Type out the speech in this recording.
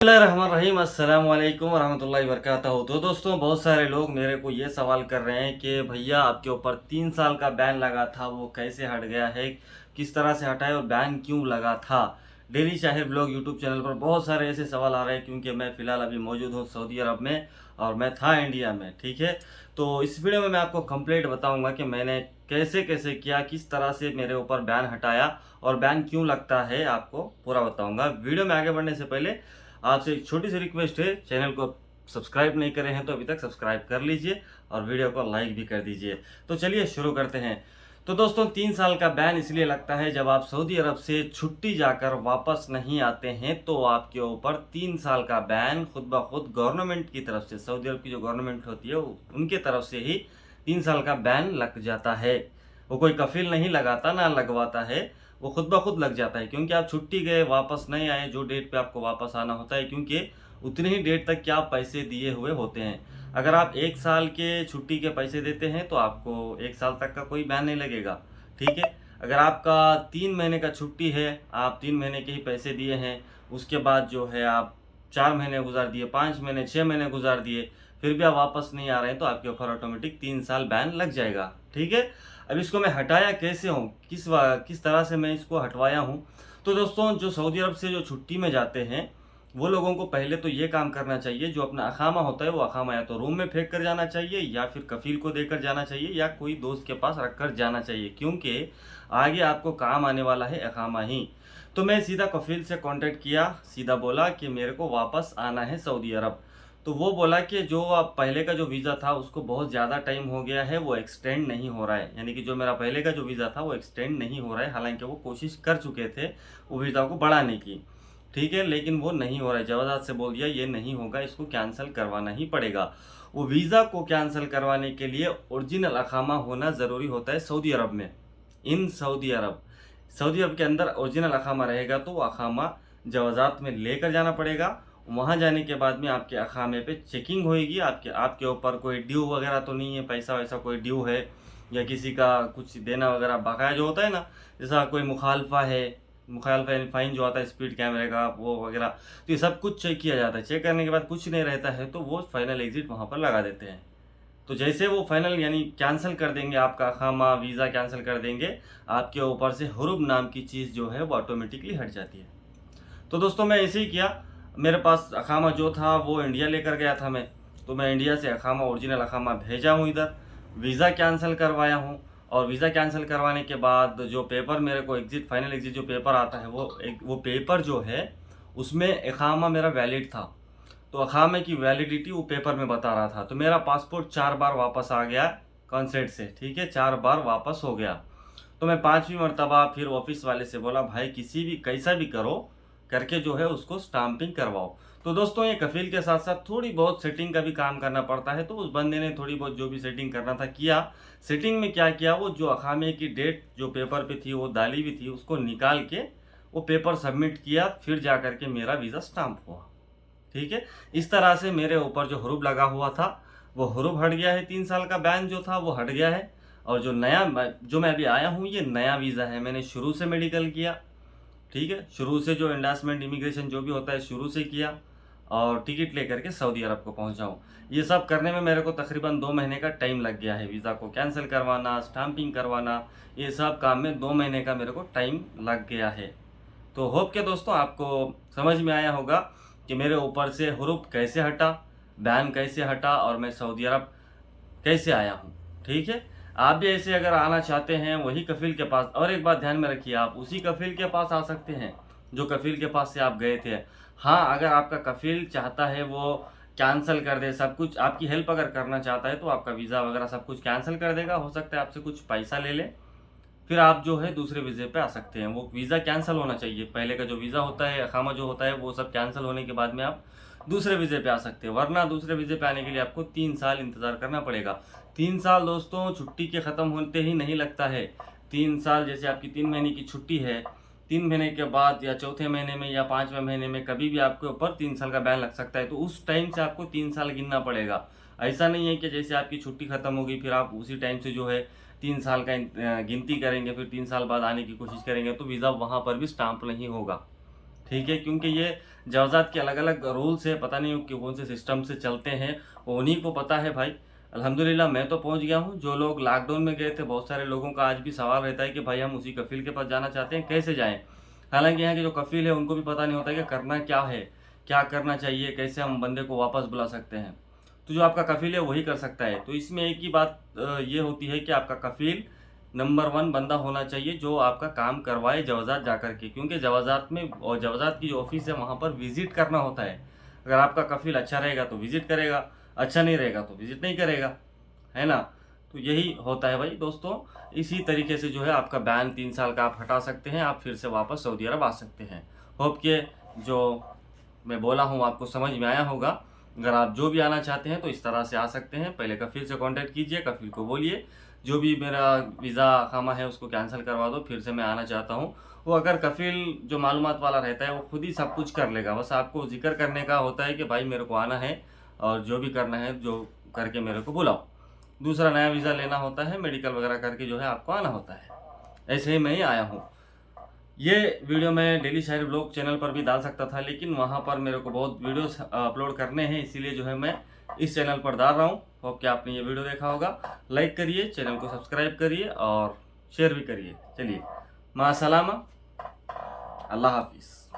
रहीम अस्सलाम वालेकुम रहमतुल्लाहि वबरकातुहू। तो दोस्तों, बहुत सारे लोग मेरे को ये सवाल कर रहे हैं कि भैया आपके ऊपर 3 साल का बैन लगा था, वो कैसे हट गया है, किस तरह से हटा है और बैन क्यों लगा था। Daily Shahir blog YouTube channel पर बहुत सारे ऐसे सवाल आ रहे हैं, क्योंकि मैं फ़िलहाल अभी मौजूद हूँ सऊदी अरब में और मैं था इंडिया में। ठीक है, तो इस वीडियो में मैं आपको कंप्लीट बताऊंगा कि मैंने कैसे कैसे किया, किस तरह से मेरे ऊपर बैन हटाया और बैन क्यों लगता है, आपको पूरा बताऊंगा। वीडियो में आगे बढ़ने से पहले आपसे एक छोटी सी रिक्वेस्ट है, चैनल को सब्सक्राइब नहीं करे हैं तो अभी तक सब्सक्राइब कर लीजिए और वीडियो को लाइक भी कर दीजिए। तो चलिए शुरू करते हैं। तो दोस्तों, 3 साल का बैन इसलिए लगता है जब आप सऊदी अरब से छुट्टी जाकर वापस नहीं आते हैं तो आपके ऊपर 3 साल का बैन खुद ब खुद गवर्नमेंट की तरफ से, सऊदी अरब की जो गवर्नमेंट होती है उनके तरफ से ही 3 साल का बैन लग जाता है। वो कोई कफील नहीं लगाता ना लगवाता है, वो खुद ब खुद लग जाता है। क्योंकि आप छुट्टी गए, वापस नहीं आए जो डेट पे आपको वापस आना होता है, क्योंकि उतनी ही डेट तक के आप पैसे दिए हुए होते हैं। अगर आप 1 साल के छुट्टी के पैसे देते हैं तो आपको 1 साल तक का कोई बैन नहीं लगेगा। ठीक है, अगर आपका 3 महीने का छुट्टी है, आप 3 महीने के ही पैसे दिए हैं, उसके बाद जो है आप 4 महीने गुजार दिए, 5 महीने 6 महीने गुजार दिए, फिर भी आप वापस नहीं आ रहे हैं तो आपके ऊपर ऑटोमेटिक 3 साल बैन लग जाएगा। ठीक है, अब इसको मैं हटाया कैसे हूँ, किस तरह से मैं इसको हटवाया हूँ। तो दोस्तों, जो सऊदी अरब से जो छुट्टी में जाते हैं वो लोगों को पहले तो ये काम करना चाहिए, जो अपना अखामा होता है वो अखामा या तो रूम में फेंक कर जाना चाहिए या फिर कफील को देकर जाना चाहिए या कोई दोस्त के पास रख कर जाना चाहिए, क्योंकि आगे आपको काम आने वाला है अखामा ही। तो मैं सीधा कफील से कांटेक्ट किया, सीधा बोला कि मेरे को वापस आना है सऊदी अरब। तो वो बोला कि जो आप पहले का जो वीज़ा था उसको बहुत ज़्यादा टाइम हो गया है, वो एक्सटेंड नहीं हो रहा है। यानी कि जो मेरा पहले का जो वीज़ा था वो एक्सटेंड नहीं हो रहा है, हालांकि वो कोशिश कर चुके थे वो वीज़ा को बढ़ाने की। ठीक है, लेकिन वो नहीं हो रहा है। जवाजात से बोल दिया ये नहीं होगा, इसको कैंसिल करवाना ही पड़ेगा। वो वीज़ा को कैंसिल करवाने के लिए ओरिजिनल अखामा होना ज़रूरी होता है सऊदी अरब में। इन सऊदी अरब के अंदर ओरिजिनल अखामा रहेगा तो वो अखामा जवाजात में लेकर जाना पड़ेगा। वहाँ जाने के बाद में आपके अखामे पे चेकिंग होएगी, आपके आपके ऊपर कोई ड्यू वगैरह तो नहीं है, पैसा वैसा कोई ड्यू है या किसी का कुछ देना वगैरह बकाया जो होता है ना, जैसा कोई मुखालफा है, मुखालफा यानी फाइन जो आता है स्पीड कैमरे का वो वगैरह, तो ये सब कुछ चेक किया जाता है। चेक करने के बाद कुछ नहीं रहता है तो वो फाइनल एग्जिट वहाँ पर लगा देते हैं। तो जैसे वो फाइनल यानी कैंसिल कर देंगे आपका अखामा, वीज़ा कैंसिल कर देंगे, आपके ऊपर से हुरुब नाम की चीज़ जो है वो ऑटोमेटिकली हट जाती है। तो दोस्तों, मैं ऐसे ही किया। मेरे पास अखामा जो था वो इंडिया लेकर गया था मैं, तो मैं इंडिया से अखामा, ओरिजिनल अखामा भेजा हूँ इधर, वीज़ा कैंसिल करवाया हूँ। और वीज़ा कैंसिल करवाने के बाद जो पेपर मेरे को एग्जिट, फाइनल एग्जिट जो पेपर आता है वो पेपर जो है उसमें अखामा मेरा वैलिड था। तो अखामे की वैलिडिटी वो पेपर में बता रहा था। तो मेरा पासपोर्ट 4 बार वापस आ गया कॉन्सेट से। ठीक है, 4 बार वापस हो गया। तो मैं 5वीं मरतबा फिर ऑफिस वाले से बोला भाई किसी भी कैसा भी करो करके जो है उसको स्टाम्पिंग करवाओ। तो दोस्तों, ये कफील के साथ साथ थोड़ी बहुत सेटिंग का भी काम करना पड़ता है। तो उस बंदे ने थोड़ी बहुत जो भी सेटिंग करना था किया। सेटिंग में क्या किया, वो जो अखामे की डेट जो पेपर पे थी वो डाली भी थी, उसको निकाल के वो पेपर सबमिट किया, फिर जा करके मेरा वीज़ा स्टाम्प हुआ। ठीक है, इस तरह से मेरे ऊपर जो हुरूब लगा हुआ था वो हुरूब हट गया है। 3 साल का बैन जो था वो हट गया है। और जो जो मैं अभी आया हूँ ये नया वीज़ा है, मैंने शुरू से मेडिकल किया। ठीक है, शुरू से जो इंडस्टमेंट इमिग्रेशन जो भी होता है शुरू से किया और टिकट लेकर के सऊदी अरब को पहुंचा हूँ। ये सब करने में मेरे को तकरीबन 2 महीने का टाइम लग गया है। वीज़ा को कैंसिल करवाना, स्टाम्पिंग करवाना, ये सब काम में 2 महीने का मेरे को टाइम लग गया है। तो होप के दोस्तों आपको समझ में आया होगा कि मेरे ऊपर से हुरूब कैसे हटा, बैन कैसे हटा और मैं सऊदी अरब कैसे आया हूँ। ठीक है, आप भी ऐसे अगर आना चाहते हैं वही कफील के पास, और एक बात ध्यान में रखिए, आप उसी कफील के पास आ सकते हैं जो कफील के पास से आप गए थे। हाँ, अगर आपका कफील चाहता है वो कैंसिल कर दे सब कुछ, आपकी हेल्प अगर करना चाहता है तो आपका वीज़ा वगैरह सब कुछ कैंसिल कर देगा। हो सकता है आपसे कुछ पैसा ले ले, फिर आप जो है दूसरे वीज़े पे आ सकते हैं। वो वीज़ा कैंसिल होना चाहिए, पहले का जो वीज़ा होता है अखामा जो होता है वो सब कैंसिल होने के बाद में आप दूसरे वीज़े पे आ सकते हैं। वरना दूसरे वीज़े पे आने के लिए आपको 3 साल इंतज़ार करना पड़ेगा। 3 साल दोस्तों छुट्टी के ख़त्म होते ही नहीं लगता है। 3 साल जैसे आपकी 3 महीने की छुट्टी है, 3 महीने के बाद या चौथे महीने में या 5वें महीने में कभी भी आपके ऊपर 3 साल का बैन लग सकता है। तो उस टाइम से आपको 3 साल गिनना पड़ेगा। ऐसा नहीं है कि जैसे आपकी छुट्टी ख़त्म होगी फिर आप उसी टाइम से जो है 3 साल का गिनती करेंगे, फिर 3 साल बाद आने की कोशिश करेंगे तो वीज़ा वहाँ पर भी स्टाम्प नहीं होगा। ठीक है, क्योंकि ये जवाज़ात के अलग अलग रूल्स है, पता नहीं कि कौन से सिस्टम से चलते हैं, वो उन्हीं को पता है भाई। अल्हम्दुलिल्लाह मैं तो पहुंच गया हूं। जो लोग लॉकडाउन में गए थे, बहुत सारे लोगों का आज भी सवाल रहता है कि भाई हम उसी कफ़ील के पास जाना चाहते हैं, कैसे जाएं। हालांकि यहाँ के जो कफ़ील है उनको भी पता नहीं होता कि करना क्या है, क्या करना चाहिए, कैसे हम बंदे को वापस बुला सकते हैं। तो जो आपका कफ़ील है वही कर सकता है। तो इसमें एक ही बात ये होती है कि आपका कफ़ील नंबर 1 बंदा होना चाहिए जो आपका काम करवाए जवाज़ात जा कर के, क्योंकि जवाज़ात में और जवाज़ात की जो ऑफिस है वहाँ पर विज़िट करना होता है। अगर आपका कफ़ील अच्छा रहेगा तो विज़िट करेगा, अच्छा नहीं रहेगा तो विज़िट नहीं करेगा, है ना। तो यही होता है भाई दोस्तों। इसी तरीके से जो है आपका बैन 3 साल का आप हटा सकते हैं, आप फिर से वापस सऊदी अरब आ सकते हैं। होप कि जो मैं बोला हूँ आपको समझ में आया होगा। अगर आप जो भी आना चाहते हैं तो इस तरह से आ सकते हैं। पहले कफ़ील से कांटेक्ट कीजिए, कफ़ील को बोलिए जो भी मेरा वीज़ा खामा है उसको कैंसिल करवा दो, फिर से मैं आना चाहता हूँ। वो अगर कफ़ील जो मालूमात वाला रहता है वो खुद ही सब कुछ कर लेगा, बस आपको ज़िक्र करने का होता है कि भाई मेरे को आना है और जो भी करना है जो करके मेरे को बुलाओ। दूसरा नया वीज़ा लेना होता है, मेडिकल वगैरह करके जो है आपको आना होता है। ऐसे ही मैं ही आया हूँ। ये वीडियो मैं डेली शायरी ब्लॉग चैनल पर भी डाल सकता था, लेकिन वहाँ पर मेरे को बहुत वीडियोस अपलोड करने हैं, इसीलिए जो है मैं इस चैनल पर डाल रहा हूँ। होप कि आपने ये वीडियो देखा होगा। लाइक करिए, चैनल को सब्सक्राइब करिए और शेयर भी करिए। चलिए, मां सलामा, अल्लाह हाफिज़।